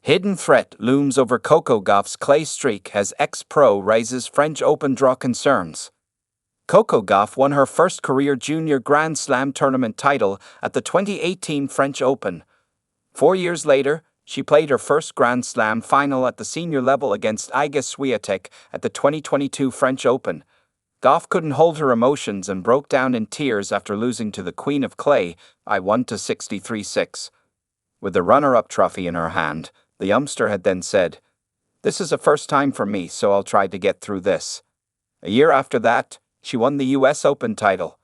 Hidden threat looms over Coco Gauff's clay streak as ex-pro raises French Open draw concerns. Coco Gauff won her first career junior Grand Slam tournament title at the 2018 French Open. 4 years later, she played her first Grand Slam final at the senior level against Iga Swiatek at the 2022 French Open. Gauff couldn't hold her emotions and broke down in tears after losing to the Queen of Clay by 1-63-6. With the runner-up trophy in her hand, the youngster had then said, "This is a first time for me, so I'll try to get through this." A year after that, she won the US Open title.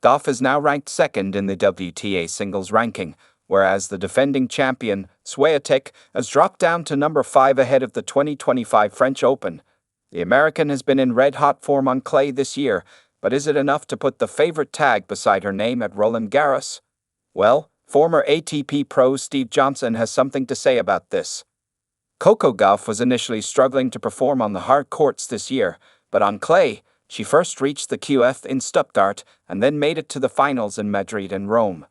Gauff is now ranked second in the WTA singles ranking, whereas the defending champion, Swiatek, has dropped down to number 5 ahead of the 2025 French Open. The American has been in red-hot form on clay this year, but is it enough to put the favorite tag beside her name at Roland Garros? Well, former ATP pro Steve Johnson has something to say about this. Coco Gauff was initially struggling to perform on the hard courts this year, but on clay, she first reached the QF in Stuttgart and then made it to the finals in Madrid and Rome.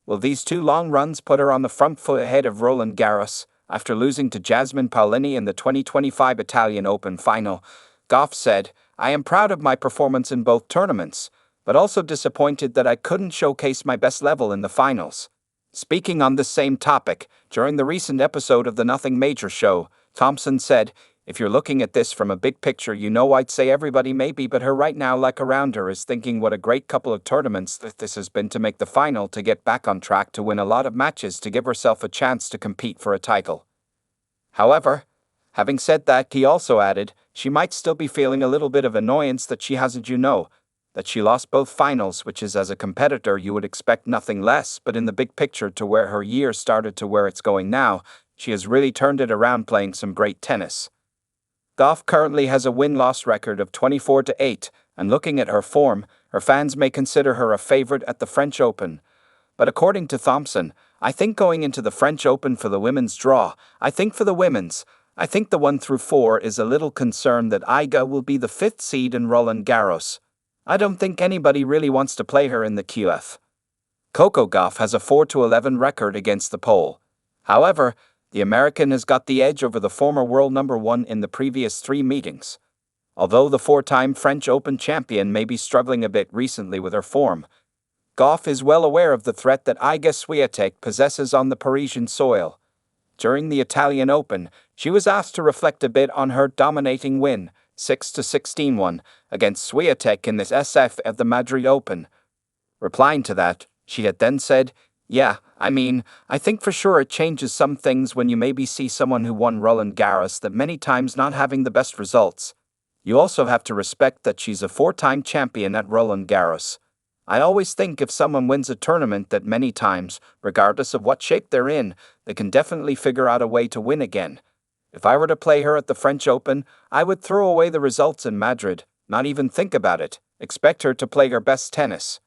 Will these two long runs put her on the front foot ahead of Roland Garros? After losing to Jasmine Paolini in the 2025 Italian Open final, Gauff said, "I am proud of my performance in both tournaments, but also disappointed that I couldn't showcase my best level in the finals." Speaking on this same topic, during the recent episode of the Nothing Major show, Thompson said, "If you're looking at this from a big picture, I'd say everybody maybe, but her right now, like around her, is thinking what a great couple of tournaments that this has been to make the final, to get back on track, to win a lot of matches, to give herself a chance to compete for a title." However, having said that, he also added, she might still be feeling a little bit of annoyance that she hasn't, that she lost both finals, which is, as a competitor, you would expect nothing less, but in the big picture, to where her year started to where it's going now, she has really turned it around, playing some great tennis. Gauff currently has a win-loss record of 24-8, and looking at her form, her fans may consider her a favorite at the French Open. But according to Thompson, "I think going into the French Open for the women's draw, I think the 1 through 4 is a little concerned that Iga will be the 5th seed in Roland Garros. I don't think anybody really wants to play her in the QF." Coco Gauff has a 4-11 record against the Pole. However, the American has got the edge over the former world number 1 in the previous 3 meetings. Although the 4-time French Open champion may be struggling a bit recently with her form, Gauff is well aware of the threat that Iga Swiatek possesses on the Parisian soil. During the Italian Open, she was asked to reflect a bit on her dominating win, 6-16-1, against Swiatek in this SF at the Madrid Open. Replying to that, she had then said, "Yeah, I think for sure it changes some things when you maybe see someone who won Roland Garros that many times not having the best results. You also have to respect that she's a 4-time champion at Roland Garros. I always think if someone wins a tournament that many times, regardless of what shape they're in, they can definitely figure out a way to win again. If I were to play her at the French Open, I would throw away the results in Madrid, not even think about it, expect her to play her best tennis."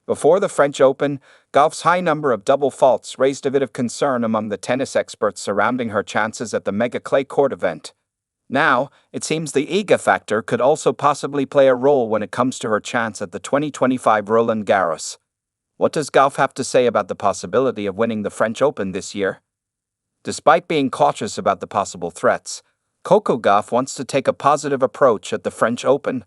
Before the French Open, Gauff's high number of double faults raised a bit of concern among the tennis experts surrounding her chances at the mega clay court event. Now, it seems the Iga factor could also possibly play a role when it comes to her chance at the 2025 Roland Garros. What does Gauff have to say about the possibility of winning the French Open this year? Despite being cautious about the possible threats, Coco Gauff wants to take a positive approach at the French Open.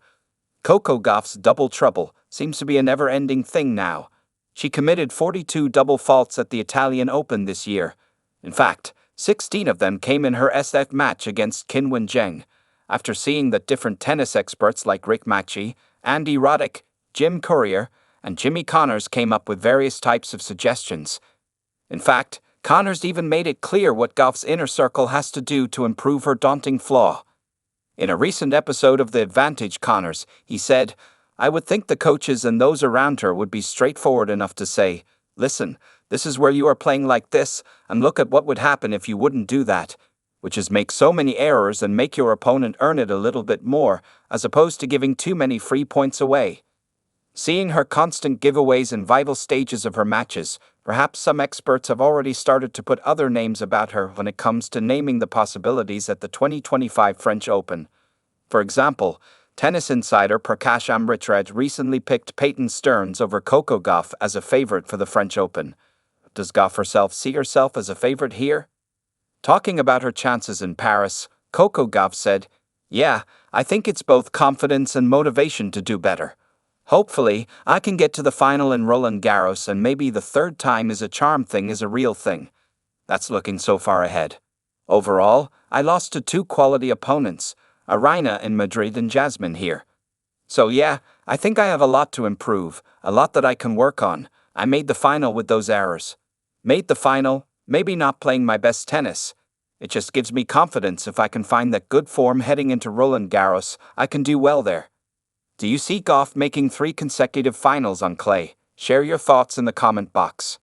Coco Gauff's double trouble seems to be a never-ending thing now. She committed 42 double faults at the Italian Open this year. In fact, 16 of them came in her SF match against Qinwen Zheng. After seeing that different tennis experts like Rick Macchi, Andy Roddick, Jim Courier, and Jimmy Connors came up with various types of suggestions. In fact, Connors even made it clear what Gauff's inner circle has to do to improve her daunting flaw. In a recent episode of The Advantage Connors, he said, "I would think the coaches and those around her would be straightforward enough to say, 'Listen, this is where you are playing like this, and look at what would happen if you wouldn't do that,' which is make so many errors and make your opponent earn it a little bit more, as opposed to giving too many free points away." Seeing her constant giveaways in vital stages of her matches, perhaps some experts have already started to put other names about her when it comes to naming the possibilities at the 2025 French Open. For example, tennis insider Prakash Amritraj recently picked Peyton Stearns over Coco Gauff as a favorite for the French Open. Does Gauff herself see herself as a favorite here? Talking about her chances in Paris, Coco Gauff said, "Yeah, I think it's both confidence and motivation to do better. Hopefully, I can get to the final in Roland Garros and maybe the third time is a charm thing is a real thing. That's looking so far ahead. Overall, I lost to two quality opponents, Irina in Madrid and Jasmine here. So yeah, I think I have a lot to improve, a lot that I can work on. I made the final with those errors. Made the final, maybe not playing my best tennis. It just gives me confidence if I can find that good form heading into Roland Garros, I can do well there." Do you see Gauff making 3 consecutive finals on clay? Share your thoughts in the comment box.